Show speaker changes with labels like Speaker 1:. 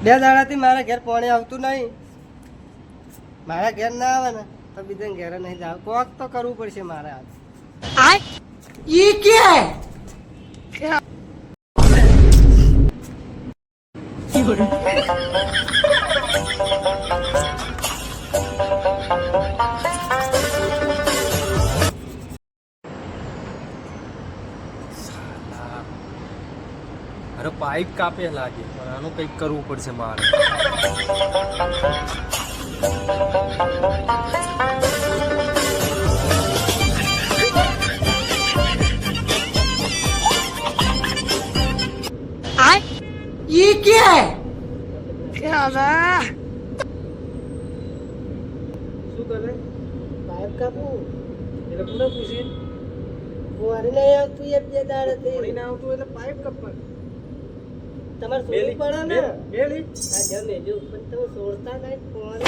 Speaker 1: 2 દાડાથી મારા ઘેર પાણી આવતું નહીં. મારા ઘેર ના આવે ને તો બીજા ઘેર નહીં જાવ. કોક તો કરવું પડશે મારે આજ.
Speaker 2: ये क्या है?
Speaker 3: અરે પાઇપ કાપે લાગે પણ આનું કંઈક કરવું પડશે મારે.
Speaker 2: ये क्या है?
Speaker 1: શું કરે? પાઇપ કાપું.
Speaker 3: એટલે પૂરા પૂછી
Speaker 1: પાણી નહીં આવતું 1-2 દાડાથી.
Speaker 3: પાણી ના આવતું એટલે પાઇપ કાપવાનું.
Speaker 1: તમારે છોડવું પડે ને.
Speaker 3: મેલી
Speaker 1: હા, જમે જો પણ તમે છોડતા નહીં પાણી.